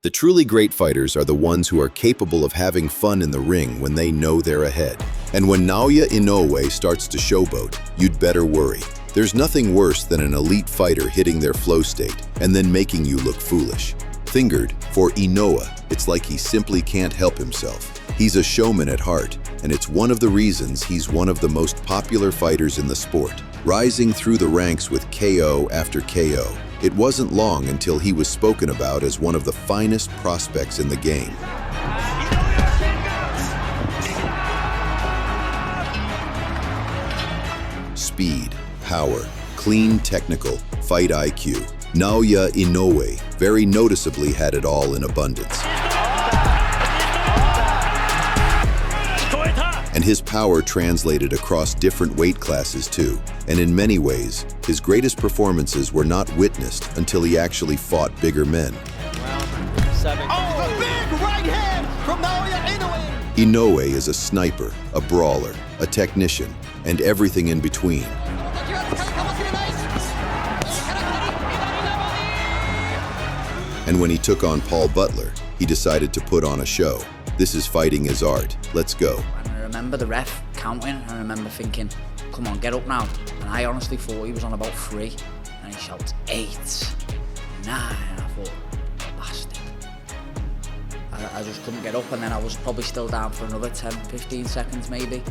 The truly great fighters are the ones who are capable of having fun in the ring when they know they're ahead. And when Naoya Inoue starts to showboat, you'd better worry. There's nothing worse than an elite fighter hitting their flow state and then making you look foolish. Fingered, for Inoue, it's like he simply can't help himself. He's a showman at heart, and it's one of the reasons he's one of the most popular fighters in the sport. Rising through the ranks with KO after KO, it wasn't long until he was spoken about as one of the finest prospects in the game. Speed, power, clean technical, fight IQ. Naoya Inoue very noticeably had it all in abundance. And his power translated across different weight classes too. And in many ways, his greatest performances were not witnessed until he actually fought bigger men. Round 7. Oh, a big right hand from Naoya Inoue! Inoue is a sniper, a brawler, a technician, and everything in between. And when he took on Paul Butler, he decided to put on a show. This is fighting his art. Let's go. I remember the ref counting, and I remember thinking, come on, get up now. And I honestly thought he was on about 3, and he shouts 8, 9, and I thought, bastard. I just couldn't get up, and then I was probably still down for another 10, 15 seconds maybe,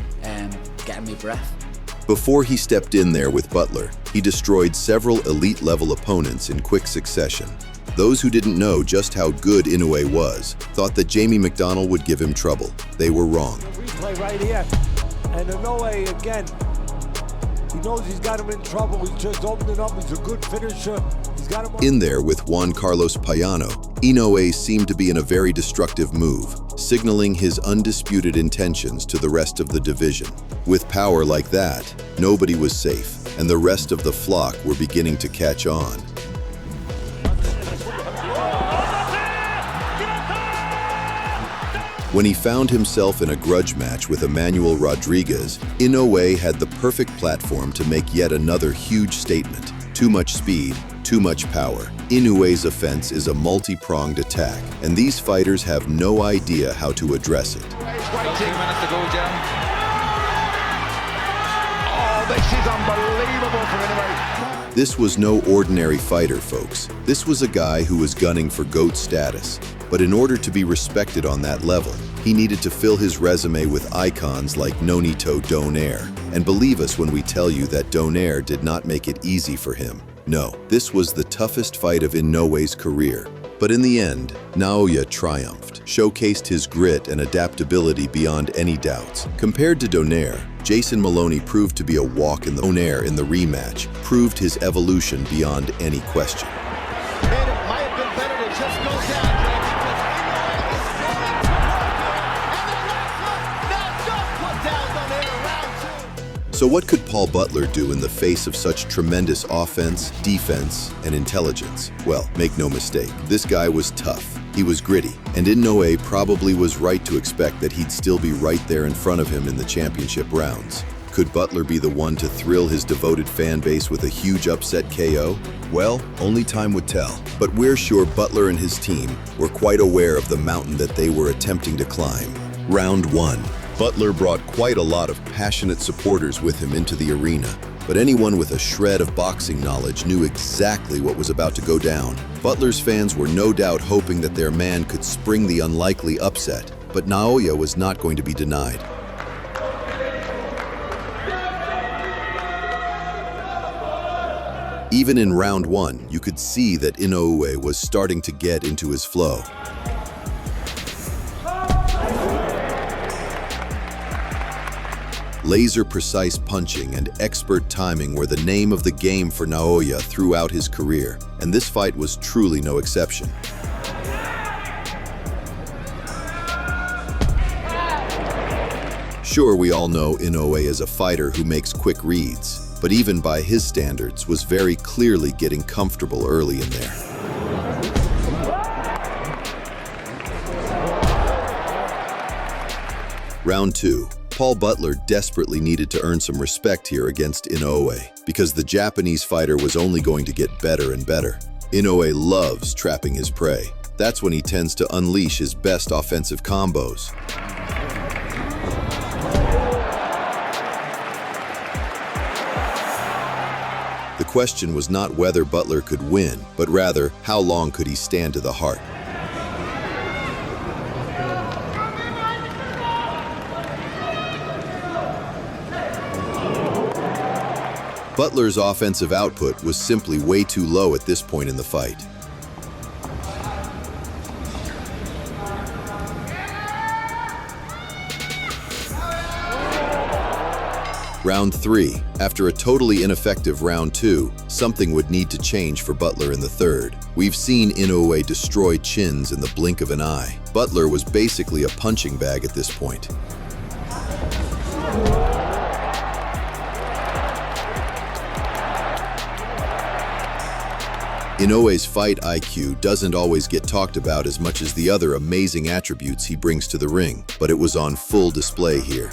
getting me breath. Before he stepped in there with Butler, he destroyed several elite-level opponents in quick succession. Those who didn't know just how good Inoue was thought that Jamie McDonnell would give him trouble. They were wrong. Replay right here, and Inoue again. He knows he's got him in trouble. He's just opening up. He's a good finisher. He's got him in there with Juan Carlos Payano. Inoue seemed to be in a very destructive move, signaling his undisputed intentions to the rest of the division. With power like that, nobody was safe, and the rest of the flock were beginning to catch on. When he found himself in a grudge match with Emmanuel Rodriguez, Inoue had the perfect platform to make yet another huge statement. Too much speed, too much power. Inoue's offense is a multi-pronged attack, and these fighters have no idea how to address it. 2 minutes to go, Jim. Oh, this is unbelievable from Inoue. This was no ordinary fighter, folks. This was a guy who was gunning for GOAT status. But in order to be respected on that level, he needed to fill his resume with icons like Nonito Doheny. And believe us when we tell you that Doheny did not make it easy for him. No, this was the toughest fight of Inoue's career. But in the end, Naoya triumphed, showcased his grit and adaptability beyond any doubts. Compared to Doheny, Jason Maloney proved to be a walk in the Doheny in the rematch, proved his evolution beyond any question. So what could Paul Butler do in the face of such tremendous offense, defense, and intelligence? Well, make no mistake, this guy was tough. He was gritty, and Inoue probably was right to expect that he'd still be right there in front of him in the championship rounds. Could Butler be the one to thrill his devoted fan base with a huge upset KO? Well, only time would tell. But we're sure Butler and his team were quite aware of the mountain that they were attempting to climb. Round 1. Butler brought quite a lot of passionate supporters with him into the arena, but anyone with a shred of boxing knowledge knew exactly what was about to go down. Butler's fans were no doubt hoping that their man could spring the unlikely upset, but Naoya was not going to be denied. Even in round 1, you could see that Inoue was starting to get into his flow. Laser-precise punching and expert timing were the name of the game for Naoya throughout his career, and this fight was truly no exception. Sure, we all know Inoue is a fighter who makes quick reads, but even by his standards was very clearly getting comfortable early in there. Round 2. Paul Butler desperately needed to earn some respect here against Inoue, because the Japanese fighter was only going to get better and better. Inoue loves trapping his prey. That's when he tends to unleash his best offensive combos. The question was not whether Butler could win, but rather, how long could he stand to the heart? Butler's offensive output was simply way too low at this point in the fight. Round 3. After a totally ineffective round 2, something would need to change for Butler in the third. We've seen Inoue destroy chins in the blink of an eye. Butler was basically a punching bag at this point. Inoue's fight IQ doesn't always get talked about as much as the other amazing attributes he brings to the ring, but it was on full display here.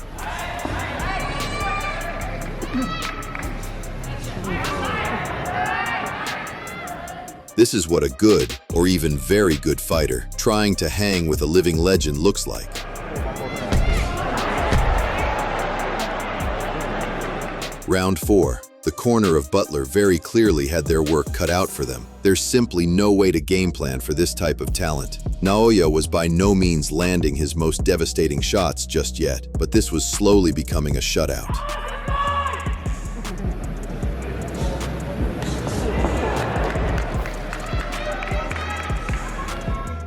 This is what a good, or even very good fighter, trying to hang with a living legend looks like. Round 4. The corner of Butler very clearly had their work cut out for them. There's simply no way to game plan for this type of talent. Naoya was by no means landing his most devastating shots just yet, but this was slowly becoming a shutout.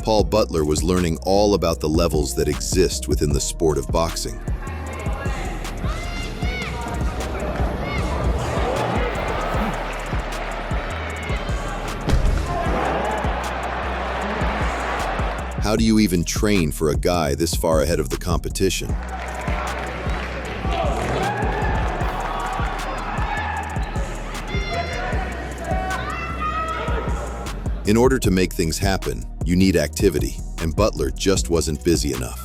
Paul Butler was learning all about the levels that exist within the sport of boxing. How do you even train for a guy this far ahead of the competition? In order to make things happen, you need activity, and Butler just wasn't busy enough.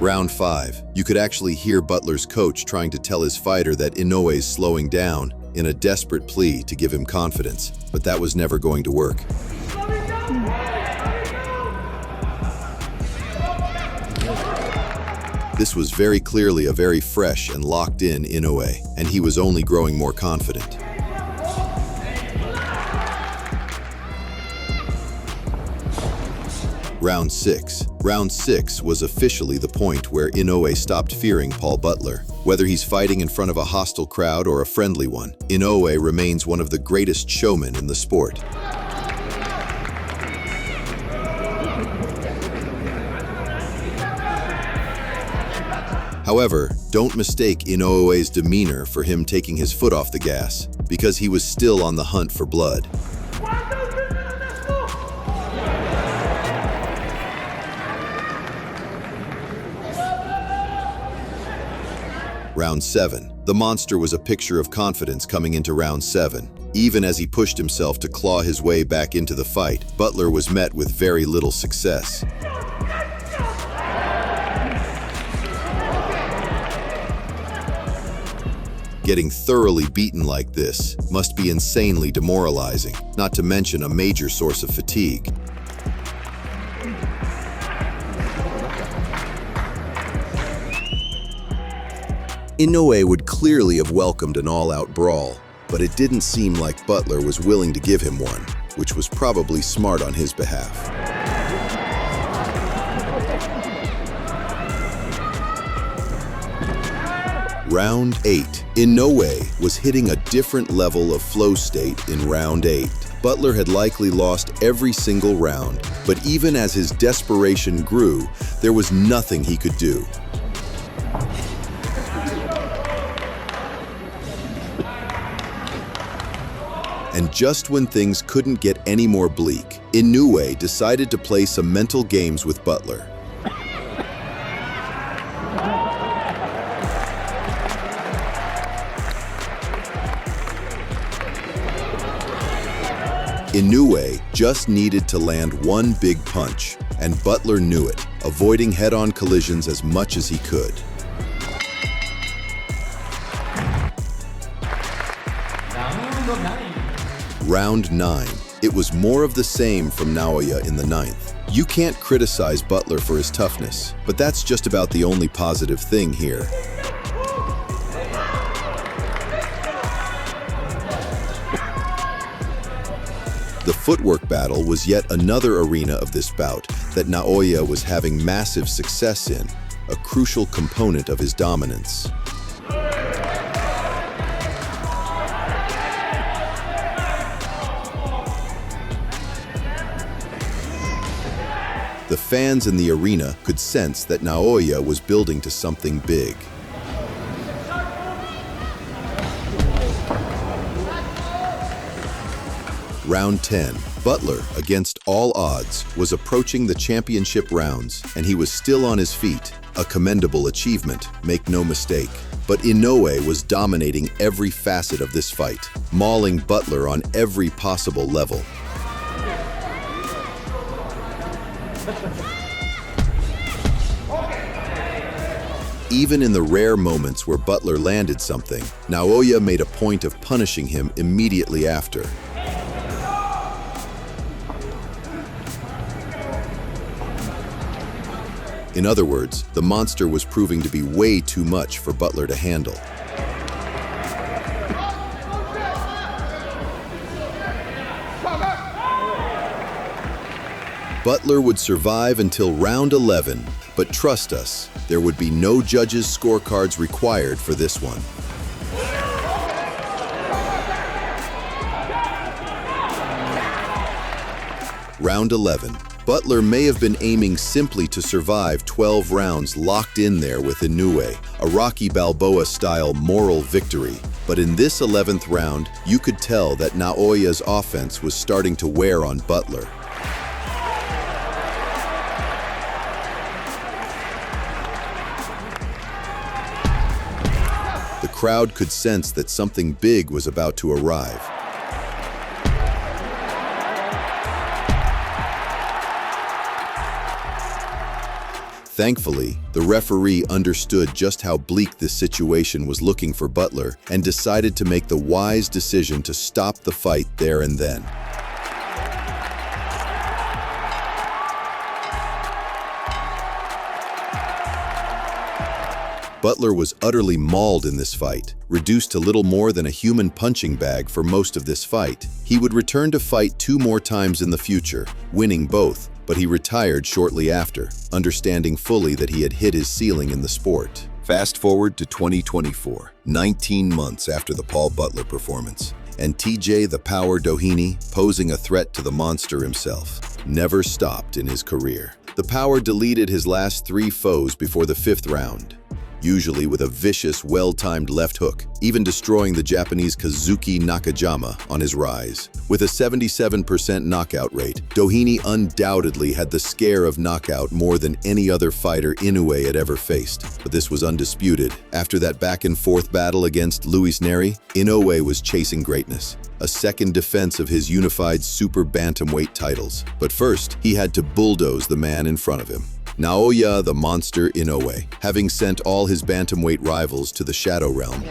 Round 5. You could actually hear Butler's coach trying to tell his fighter that Inoue's slowing down in a desperate plea to give him confidence, but that was never going to work. This was very clearly a very fresh and locked-in Inoue, and he was only growing more confident. Round 6. Round 6 was officially the point where Inoue stopped fearing Paul Butler. Whether he's fighting in front of a hostile crowd or a friendly one, Inoue remains one of the greatest showmen in the sport. However, don't mistake Inoue's demeanor for him taking his foot off the gas, because he was still on the hunt for blood. Round 7. The monster was a picture of confidence coming into round 7. Even as he pushed himself to claw his way back into the fight, Butler was met with very little success. Getting thoroughly beaten like this must be insanely demoralizing, not to mention a major source of fatigue. Inoue would clearly have welcomed an all-out brawl, but it didn't seem like Butler was willing to give him one, which was probably smart on his behalf. Round 8. Inoue was hitting a different level of flow state in round 8. Butler had likely lost every single round, but even as his desperation grew, there was nothing he could do. And just when things couldn't get any more bleak, Inoue decided to play some mental games with Butler. Inoue just needed to land one big punch, and Butler knew it, avoiding head-on collisions as much as he could. Round 9. It was more of the same from Naoya in the 9th. You can't criticize Butler for his toughness, but that's just about the only positive thing here. The footwork battle was yet another arena of this bout that Naoya was having massive success in, a crucial component of his dominance. The fans in the arena could sense that Naoya was building to something big. Round 10. Butler, against all odds, was approaching the championship rounds, and he was still on his feet. A commendable achievement, make no mistake. But Inoue was dominating every facet of this fight, mauling Butler on every possible level. Even in the rare moments where Butler landed something, Naoya made a point of punishing him immediately after. In other words, the monster was proving to be way too much for Butler to handle. Butler would survive until round 11, but trust us, there would be no judges' scorecards required for this one. Round 11. Butler may have been aiming simply to survive 12 rounds locked in there with Inoue, a Rocky Balboa-style moral victory. But in this 11th round, you could tell that Naoya's offense was starting to wear on Butler. The crowd could sense that something big was about to arrive. Thankfully, the referee understood just how bleak this situation was looking for Butler and decided to make the wise decision to stop the fight there and then. Butler was utterly mauled in this fight, reduced to little more than a human punching bag for most of this fight. He would return to fight 2 more times in the future, winning both, but he retired shortly after, understanding fully that he had hit his ceiling in the sport. Fast forward to 2024, 19 months after the Paul Butler performance, and TJ "The Power" Doheny, posing a threat to the monster himself, never stopped in his career. The Power deleted his last 3 foes before the 5th round, usually with a vicious, well-timed left hook, even destroying the Japanese Kazuki Nakajima on his rise. With a 77% knockout rate, Doheny undoubtedly had the scare of knockout more than any other fighter Inoue had ever faced, but this was undisputed. After that back-and-forth battle against Luis Neri, Inoue was chasing greatness, a second defense of his unified super bantamweight titles. But first, he had to bulldoze the man in front of him. Naoya the Monster Inoue, having sent all his bantamweight rivals to the Shadow Realm,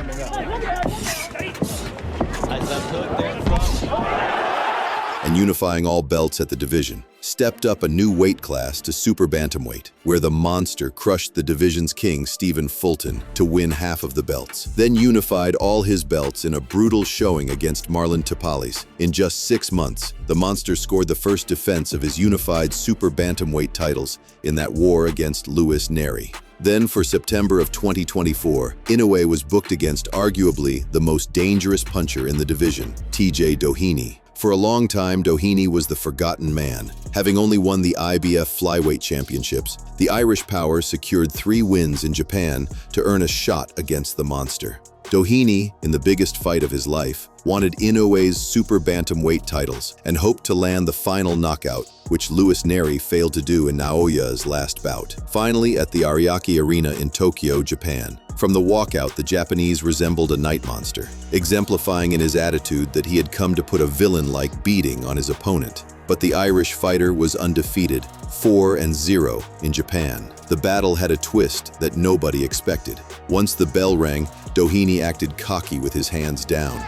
and unifying all belts at the division, stepped up a new weight class to super bantamweight, where the monster crushed the division's king Stephen Fulton to win half of the belts, then unified all his belts in a brutal showing against Marlon Tapales. In just 6 months, the monster scored the first defense of his unified super bantamweight titles in that war against Luis Neri. Then, for September of 2024, Inoue was booked against arguably the most dangerous puncher in the division, TJ Doheny. For a long time, Doheny was the forgotten man. Having only won the IBF Flyweight Championships, the Irish Power secured 3 wins in Japan to earn a shot against the monster. Doheny, in the biggest fight of his life, wanted Inoue's super bantamweight titles and hoped to land the final knockout, which Luis Neri failed to do in Naoya's last bout. Finally, at the Ariake Arena in Tokyo, Japan, from the walkout, the Japanese resembled a night monster, exemplifying in his attitude that he had come to put a villain-like beating on his opponent. But the Irish fighter was undefeated, 4-0 in Japan. The battle had a twist that nobody expected. Once the bell rang, Doheny acted cocky with his hands down.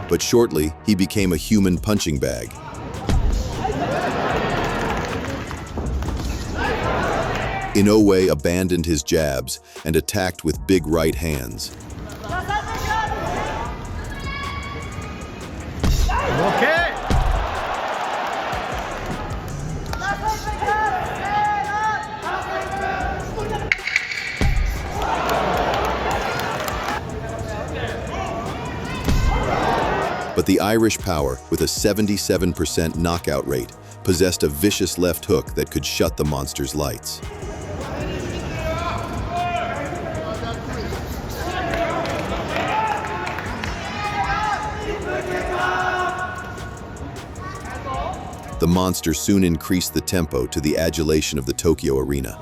But shortly, he became a human punching bag. Inoue abandoned his jabs and attacked with big right hands. Okay. But the Irish power, with a 77% knockout rate, possessed a vicious left hook that could shut the monster's lights. The monster soon increased the tempo to the adulation of the Tokyo arena.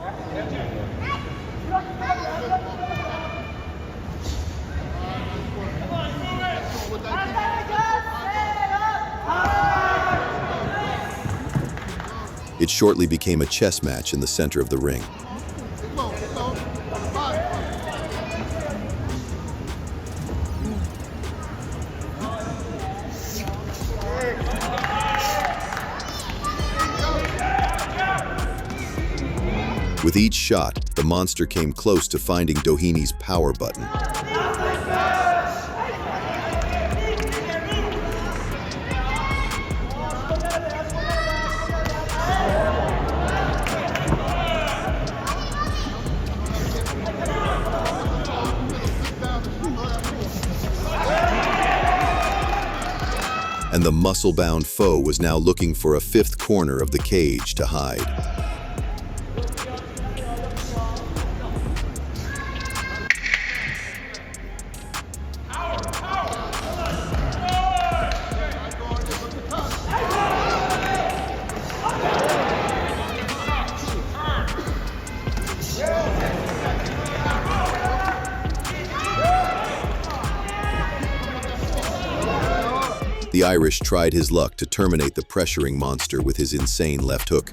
It shortly became a chess match in the center of the ring. With each shot, the monster came close to finding Doheny's power button. And the muscle-bound foe was now looking for a fifth corner of the cage to hide. The Irish tried his luck to terminate the pressuring monster with his insane left hook.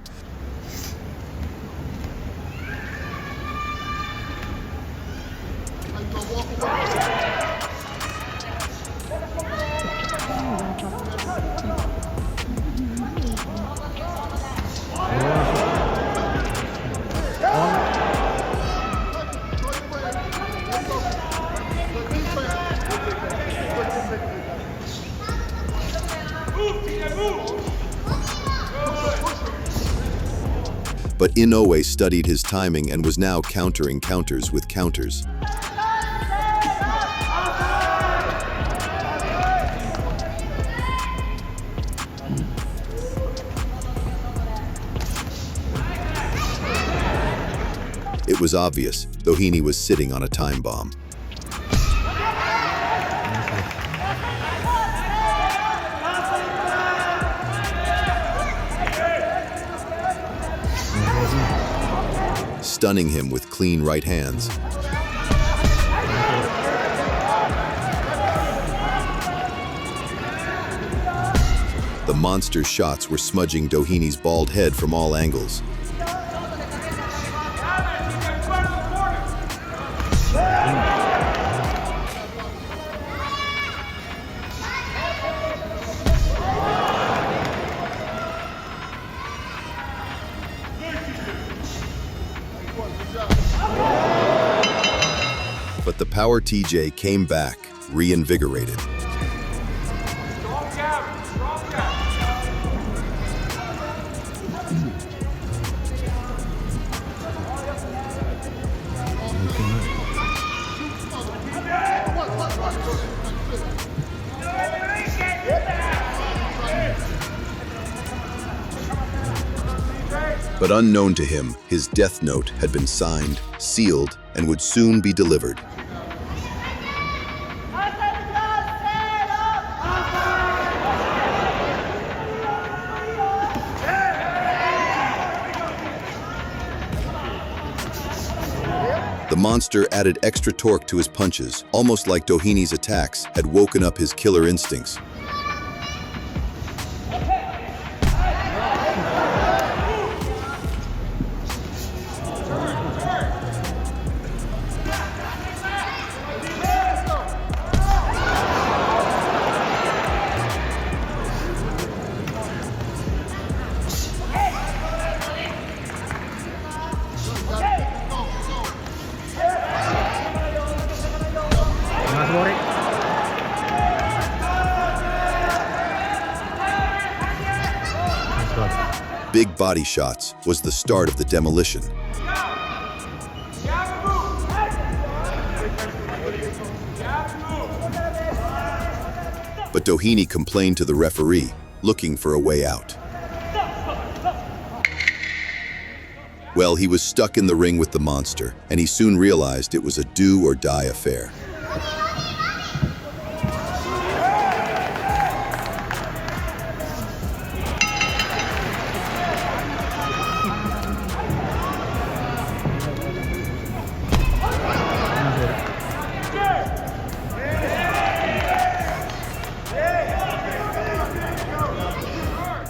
But Inoue studied his timing and was now countering counters with counters. It was obvious, Doheny was sitting on a time bomb. Stunning him with clean right hands. The monster's shots were smudging Doheny's bald head from all angles. But the power TJ came back, reinvigorated. But unknown to him, his death note had been signed, sealed, and would soon be delivered. The monster added extra torque to his punches, almost like Doheny's attacks had woken up his killer instincts. big body shots was the start of the demolition. But Doheny complained to the referee, looking for a way out. Well, he was stuck in the ring with the monster, and he soon realized it was a do-or-die affair.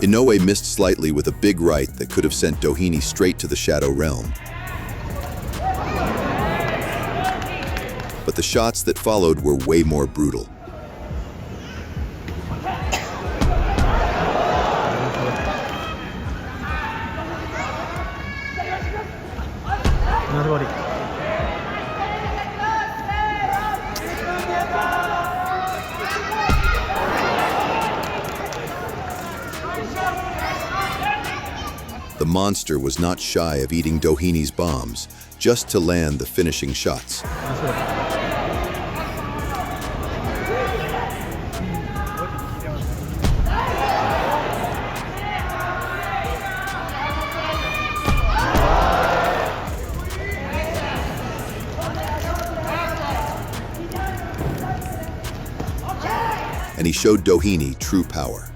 Inoue missed slightly with a big right that could have sent Doheny straight to the Shadow Realm. But the shots that followed were way more brutal. The monster was not shy of eating Doheny's bombs, just to land the finishing shots. And he showed Doheny true power.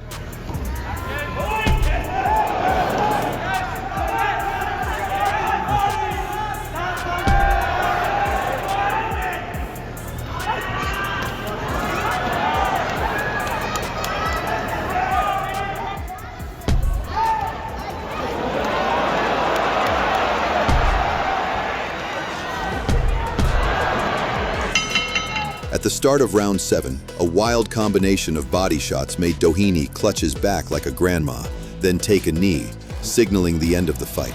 At the start of round 7, a wild combination of body shots made Doheny clutch his back like a grandma, then take a knee, signaling the end of the fight.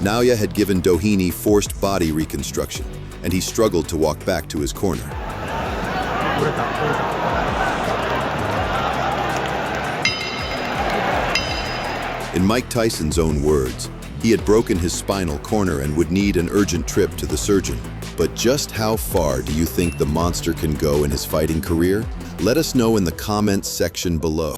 Naoya had given Doheny forced body reconstruction, and he struggled to walk back to his corner. In Mike Tyson's own words, he had broken his spinal corner and would need an urgent trip to the surgeon. But just how far do you think the monster can go in his fighting career? Let us know in the comments section below.